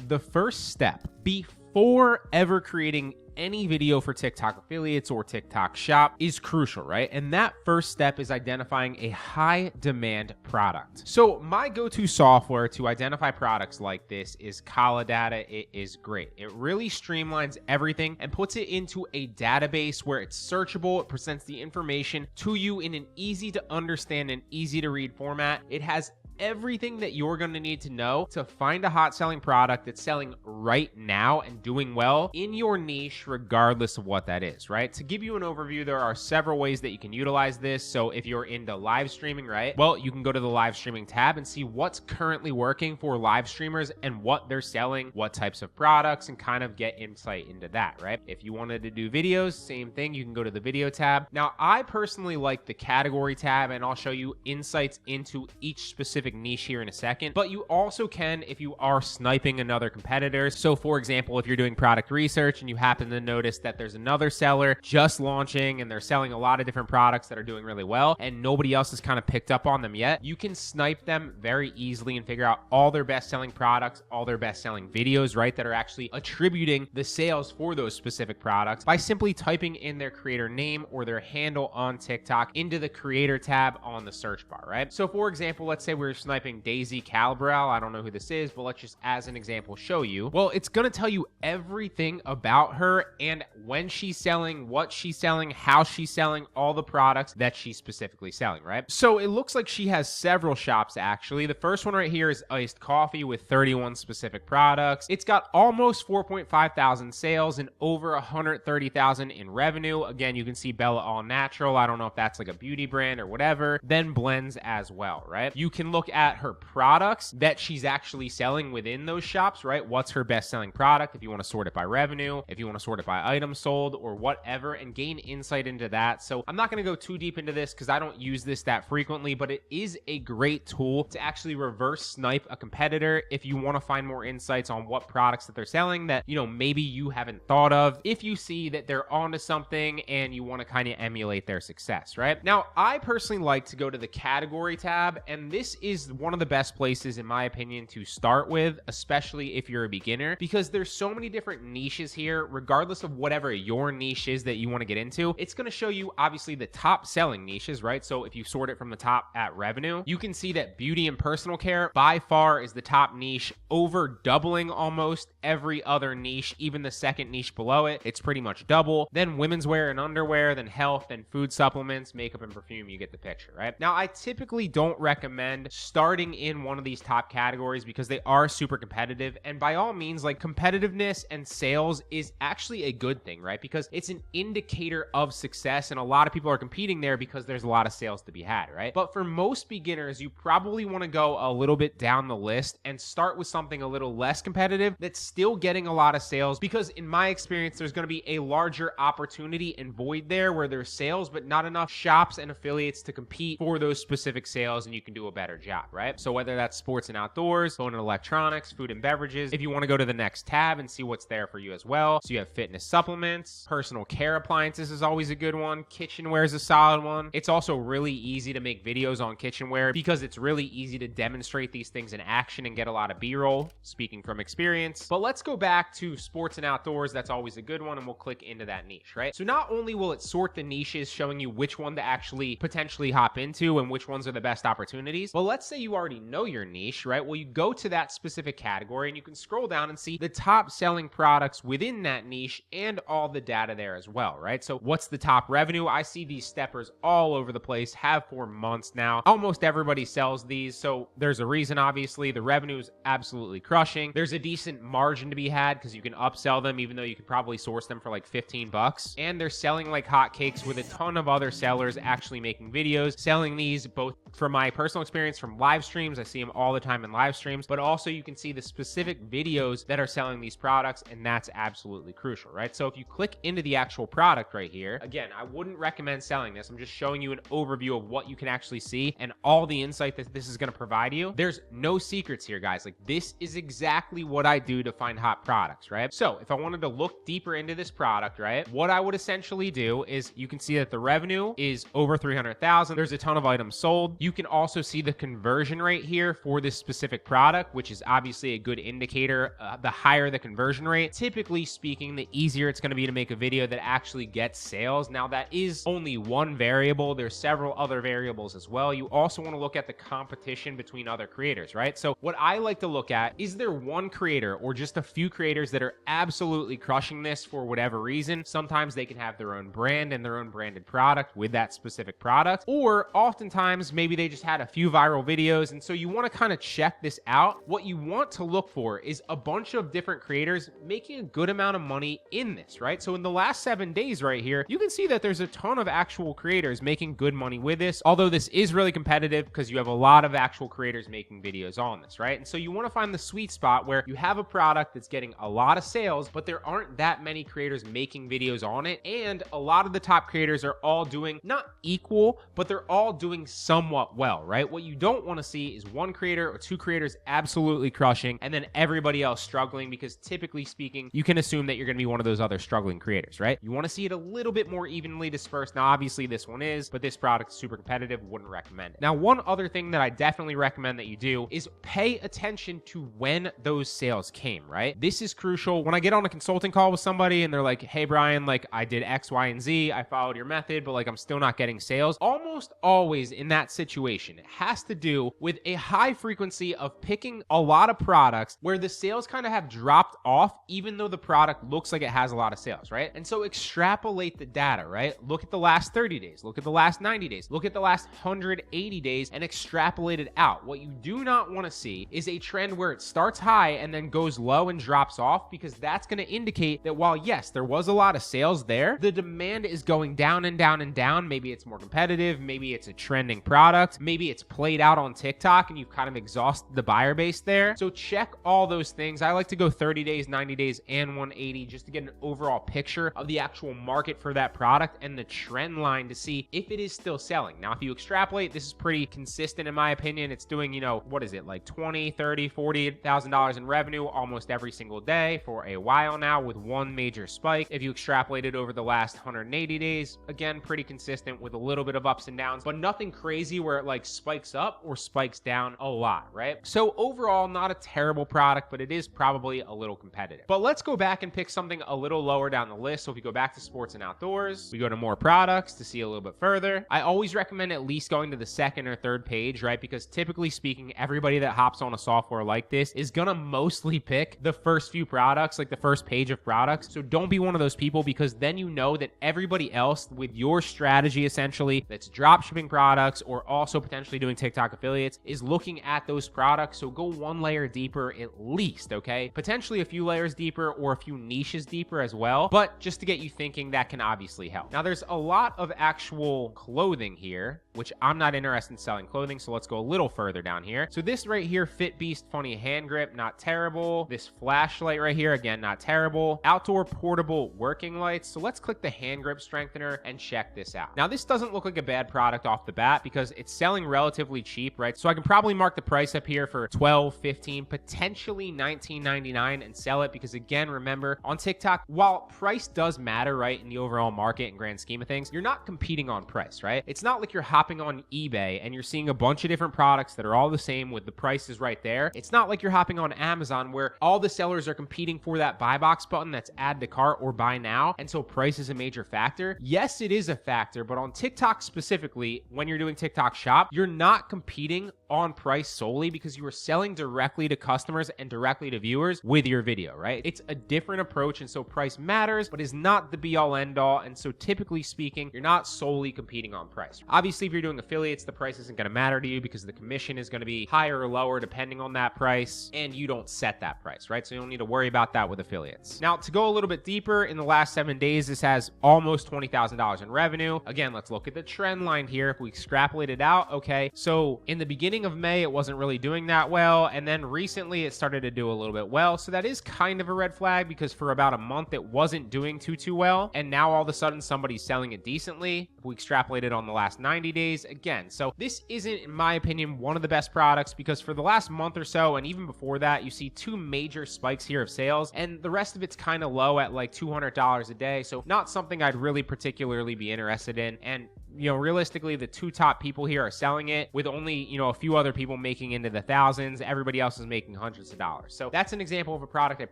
the first step before ever creating any video for TikTok affiliates or TikTok shop is crucial, right? And that first step is identifying a high demand product. So my go-to software to identify products like this is Data. It is great. It really streamlines everything and puts it into a database where it's searchable. It presents the information to you in an easy to understand and easy to read format. It has everything that you're going to need to know to find a hot selling product that's selling right now and doing well in your niche, regardless of what that is, right? To give you an overview, there are several ways that you can utilize this. So if you're into live streaming, right? Well, you can go to the live streaming tab and see what's currently working for live streamers and what they're selling, what types of products, and kind of get insight into that, right? If you wanted to do videos, same thing, you can go to the video tab. Now, I personally like the category tab, and I'll show you insights into each specific niche here in a second, but you also can if you are sniping another competitor. So for example, if you're doing product research and you happen to notice that there's another seller just launching and they're selling a lot of different products that are doing really well and nobody else has kind of picked up on them yet, you can snipe them very easily and figure out all their best selling products, all their best selling videos, right, that are actually attributing the sales for those specific products by simply typing in their creator name or their handle on TikTok into the creator tab on the search bar, right? So for example, let's say we're sniping Daisy Calbral. I don't know who this is, but let's just as an example show you. Well, it's going to tell you everything about her and when she's selling, what she's selling, how she's selling, all the products that she's specifically selling, right? So it looks like she has several shops actually. The first one right here is iced coffee with 31 specific products. It's got almost 4.5 thousand sales and over 130,000 in revenue. Again, you can see Bella All Natural. I don't know if that's like a beauty brand or whatever. Then blends as well, right? You can look at her products that she's actually selling within those shops, right? What's her best selling product if you want to sort it by revenue, if you want to sort it by items sold or whatever, and gain insight into that. So I'm not going to go too deep into this because I don't use this that frequently, but it is a great tool to actually reverse snipe a competitor if you want to find more insights on what products that they're selling that, you know, maybe you haven't thought of, if you see that they're onto something and you want to kind of emulate their success, right? Now, I personally like to go to the category tab, and this is one of the best places in my opinion to start with, especially if you're a beginner, because there's so many different niches here. Regardless of whatever your niche is that you want to get into, it's going to show you obviously the top selling niches, right? So if you sort it from the top at revenue, you can see that beauty and personal care by far is the top niche, over doubling almost every other niche, even the second niche below it. It's pretty much double. Then women's wear and underwear, then health, then food supplements, makeup and perfume. You get the picture, right? Now, I typically don't recommend starting in one of these top categories because they are super competitive, and by all means, like, competitiveness and sales is actually a good thing, right? Because it's an indicator of success, and a lot of people are competing there because there's a lot of sales to be had, right? But for most beginners, you probably want to go a little bit down the list and start with something a little less competitive that's still getting a lot of sales, because in my experience, there's going to be a larger opportunity and void there where there's sales but not enough shops and affiliates to compete for those specific sales, and you can do a better job, right? So whether that's sports and outdoors, phone and electronics, food and beverages, if you want to go to the next tab and see what's there for you as well. So you have fitness supplements, personal care appliances is always a good one, kitchenware is a solid one. It's also really easy to make videos on kitchenware because it's really easy to demonstrate these things in action and get a lot of B-roll, speaking from experience. But let's go back to sports and outdoors. That's always a good one, and we'll click into that niche, right? So not only will it sort the niches, showing you which one to actually potentially hop into and which ones are the best opportunities, but let's say you already know your niche, right? Well, you go to that specific category and you can scroll down and see the top selling products within that niche and all the data there as well, right? So what's the top revenue? I see these steppers all over the place, have for months now. Almost everybody sells these, so there's a reason. Obviously, the revenue is absolutely crushing. There's a decent margin to be had because you can upsell them, even though you could probably source them for like 15 bucks. And they're selling like hotcakes, with a ton of other sellers actually making videos selling these, both from my personal experience from live streams. I see them all the time in live streams, but also you can see the specific videos that are selling these products, and that's absolutely crucial, right? So if you click into the actual product right here, again, I wouldn't recommend selling this. I'm just showing you an overview of what you can actually see and all the insight that this is going to provide you. There's no secrets here, guys. Like, this is exactly what I do to find hot products, right? So if I wanted to look deeper into this product, right, what I would essentially do is, you can see that the revenue is over 300,000. There's a ton of items sold. You can also see the conversion conversion rate here for this specific product, which is obviously a good indicator. The higher the conversion rate, typically speaking, the easier it's going to be to make a video that actually gets sales. Now, that is only one variable. There's several other variables as well. You also want to look at the competition between other creators, right? So what I like to look at, is there one creator or just a few creators that are absolutely crushing this for whatever reason? Sometimes they can have their own brand and their own branded product with that specific product, or oftentimes maybe they just had a few viral videos, and so you want to kind of check this out. What you want to look for is a bunch of different creators making a good amount of money in this, right? So in the last 7 days right here, you can see that there's a ton of actual creators making good money with this, although this is really competitive because you have a lot of actual creators making videos on this, right? And so you want to find the sweet spot where you have a product that's getting a lot of sales, but there aren't that many creators making videos on it, and a lot of the top creators are all doing not equal, but they're all doing somewhat well, right? What you don't want to see is one creator or two creators absolutely crushing and then everybody else struggling, because typically speaking, you can assume that you're going to be one of those other struggling creators, right? You want to see it a little bit more evenly dispersed. Now, obviously this one is, but this product is super competitive, wouldn't recommend it. Now, one other thing that I definitely recommend that you do is pay attention to when those sales came, right? This is crucial. When I get on a consulting call with somebody and they're like, hey, Bryan, like I did X, Y, and Z, I followed your method, but like I'm still not getting sales. Almost always in that situation, it has to do with a high frequency of picking a lot of products where the sales kind of have dropped off, even though the product looks like it has a lot of sales, right? And so extrapolate the data, right? Look at the last 30 days, look at the last 90 days, look at the last 180 days and extrapolate it out. What you do not want to see is a trend where it starts high and then goes low and drops off, because that's going to indicate that while yes, there was a lot of sales there, the demand is going down and down and down. Maybe it's more competitive, maybe it's a trending product, maybe it's played out on TikTok and you've kind of exhausted the buyer base there. So check all those things. I like to go 30 days, 90 days, and 180 just to get an overall picture of the actual market for that product and the trend line to see if it is still selling. Now, if you extrapolate, this is pretty consistent in my opinion. It's doing, you know, what is it, like 20, 30, $40,000 in revenue almost every single day for a while now, with one major spike. If you extrapolate it over the last 180 days, again, pretty consistent with a little bit of ups and downs, but nothing crazy where it like spikes up or spikes down a lot, right? So overall, not a terrible product, but it is probably a little competitive. But let's go back and pick something a little lower down the list. So if we go back to sports and outdoors, we go to more products to see a little bit further. I always recommend at least going to the second or third page, right? Because typically speaking, everybody that hops on a software like this is gonna mostly pick the first few products, like the first page of products. So don't be one of those people, because then you know that everybody else with your strategy essentially that's drop shipping products or also potentially doing TikTok affiliates is looking at those products. So go one layer deeper at least, okay? Potentially a few layers deeper or a few niches deeper as well, but just to get you thinking, that can obviously help. Now, there's a lot of actual clothing here, which I'm not interested in selling clothing, so let's go a little further down here. So this right here, Fit Beast funny hand grip, not terrible. This flashlight right here, again, not terrible. Outdoor portable working lights. So let's click the hand grip strengthener and check this out. Now, this doesn't look like a bad product off the bat because it's selling relatively cheap, right? So I can probably mark the price up here for $12, $15, potentially $19.99 and sell it, because again, remember on TikTok, while price does matter, right, in the overall market and grand scheme of things, you're not competing on price, right? It's not like you're hopping on eBay and you're seeing a bunch of different products that are all the same with the prices right there. It's not like you're hopping on Amazon where all the sellers are competing for that buy box button that's add to cart or buy now, and so price is a major factor. Yes, it is a factor, but on TikTok specifically, when you're doing TikTok shop, you're not competing on price solely because you are selling directly to customers and directly to viewers with your video, right? It's a different approach, and so price matters, but is not the be all end all. And so typically speaking, you're not solely competing on price. Obviously, if you're doing affiliates, the price isn't going to matter to you because the commission is going to be higher or lower depending on that price, and you don't set that price, right? So you don't need to worry about that with affiliates. Now, to go a little bit deeper, in the last 7 days, this has almost $20,000 in revenue. Again, let's look at the trend line here. If we extrapolate it out, okay, so in the beginning of May, it wasn't really doing that well, and then recently it started to do a little bit well. So that is kind of a red flag, because for about a month it wasn't doing too well, and now all of a sudden somebody's selling it decently. If we extrapolate it on the last 90 days, again, so this isn't, in my opinion, one of the best products, because for the last month or so, and even before that, you see 2 major spikes here of sales, and the rest of it's kind of low at like $200 a day. So not something I'd really particularly be interested in. And realistically, the two top people here are selling it with only, a few other people making into the thousands. Everybody else is making hundreds of dollars. So that's an example of a product I'd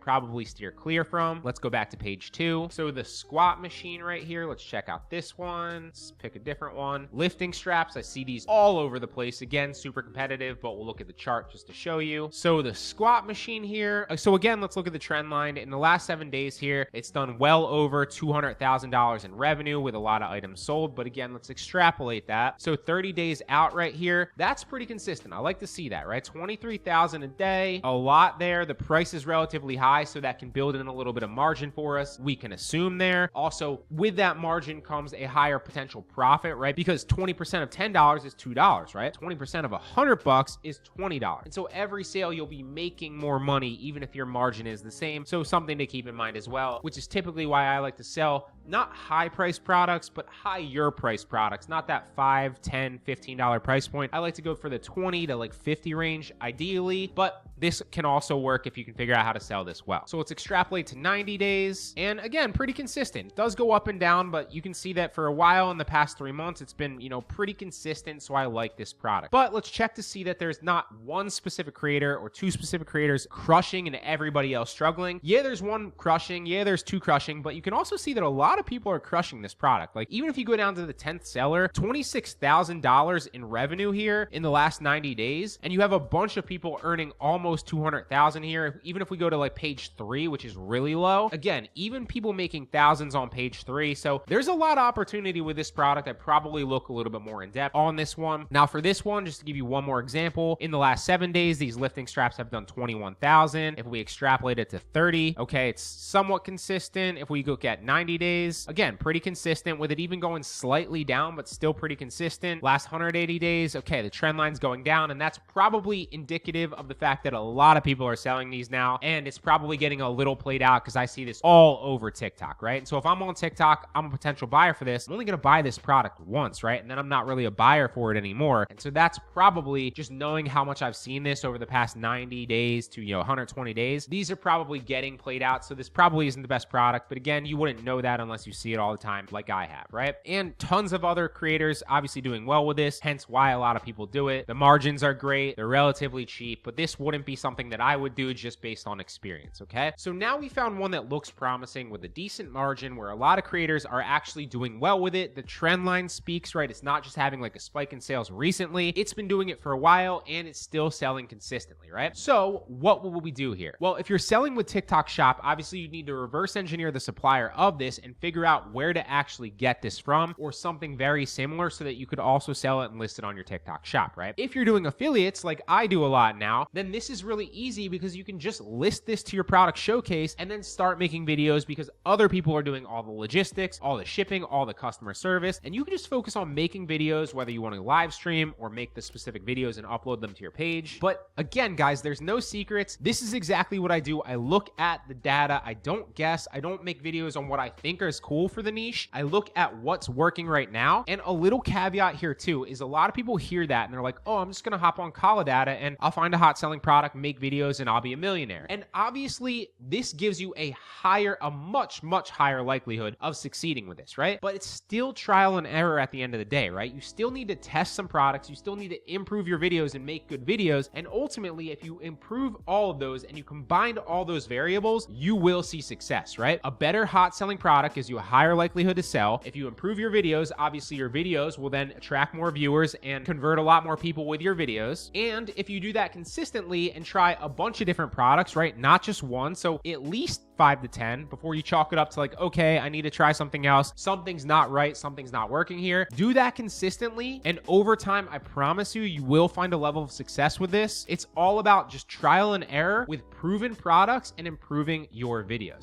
probably steer clear from. Let's go back to page 2. So the squat machine right here, let's check out this one. Let's pick a different one. Lifting straps, I see these all over the place. Again, super competitive, but we'll look at the chart just to show you. So the squat machine here. So again, let's look at the trend line. In the last 7 days here, it's done well over $200,000 in revenue with a lot of items sold. But again, let's extrapolate that. So 30 days out right here, that's pretty consistent. I like to see that, right? 23,000 a day, a lot there. The price is relatively high, so that can build in a little bit of margin for us. We can assume there. Also, with that margin comes a higher potential profit, right? Because 20% of $10 is $2, right? 20% of $100 is $20. And so every sale you'll be making more money, even if your margin is the same. So something to keep in mind as well, which is typically why I like to sell not high price products, but higher price products, not that $5, $10, $15 price point. I like to go for the 20 to like 50 range ideally, but this can also work if you can figure out how to sell this well. So let's extrapolate to 90 days. And again, pretty consistent. It does go up and down, but you can see that for a while in the past 3 months, it's been, pretty consistent. So I like this product. But let's check to see that there's not one specific creator or two specific creators crushing and everybody else struggling. Yeah, there's one crushing. Yeah, there's two crushing, but you can also see that a lot of people are crushing this product. Like even if you go down to the 10th seller, $26,000 in revenue here in the last 90 days, and you have a bunch of people earning almost 200,000 here. Even if we go to like page 3, which is really low, again, even people making thousands on page 3. So there's a lot of opportunity with this product. I'd probably look a little bit more in depth on this one. Now for this one, just to give you one more example, in the last 7 days, these lifting straps have done 21,000. If we extrapolate it to 30, okay, it's somewhat consistent. If we look at 90 days, again, pretty consistent with it even going slightly down, but still pretty consistent. Last 180 days, okay, the trend line's going down, and that's probably indicative of the fact that a lot of people are selling these now, and it's probably getting a little played out because I see this all over TikTok, right? And so if I'm on TikTok, I'm a potential buyer for this. I'm only going to buy this product once, right? And then I'm not really a buyer for it anymore. And so that's probably just knowing how much I've seen this over the past 90 days to, 120 days. These are probably getting played out. So this probably isn't the best product. But again, you wouldn't know that unless you see it all the time like I have, right? And tons of other creators obviously doing well with this, hence why a lot of people do it. The margins are great. They're relatively cheap, but this wouldn't be something that I would do just based on experience, okay? So now we found one that looks promising with a decent margin where a lot of creators are actually doing well with it. The trend line speaks, right? It's not just having like a spike in sales recently. It's been doing it for a while and it's still selling consistently, right? So what will we do here? Well, if you're selling with TikTok Shop, obviously you need to reverse engineer the supplier of this and figure out where to actually get this from or something very similar so that you could also sell it and list it on your TikTok Shop, right? If you're doing affiliates like I do a lot now, then this is really easy because you can just list this to your product showcase and then start making videos because other people are doing all the logistics, all the shipping, all the customer service, and you can just focus on making videos, whether you want to live stream or make the specific videos and upload them to your page. But again, guys, there's no secrets. This is exactly what I do. I look at the data. I don't guess. I don't make videos on what I think is cool for the niche. I look at what's working right now. And a little caveat here too is a lot of people hear that and they're like, oh, I'm just going to hop on Data and I'll find a hot selling product, make videos, and I'll be a millionaire. And obviously this gives you a much higher likelihood of succeeding with this, right? But it's still trial and error at the end of the day, right? You still need to test some products. You still need to improve your videos and make good videos. And ultimately, if you improve all of those and you combine all those variables, you will see success, right? A better hot selling product gives you a higher likelihood to sell. If you improve your videos, obviously your videos will then attract more viewers and convert a lot more people with your videos. And if you do that consistently and try a bunch of different products, right? Not just one. So at least 5 to 10 before you chalk it up to like, okay, I need to try something else. Something's not right. Something's not working here. Do that consistently. And over time, I promise you, you will find a level of success with this. It's all about just trial and error with proven products and improving your videos.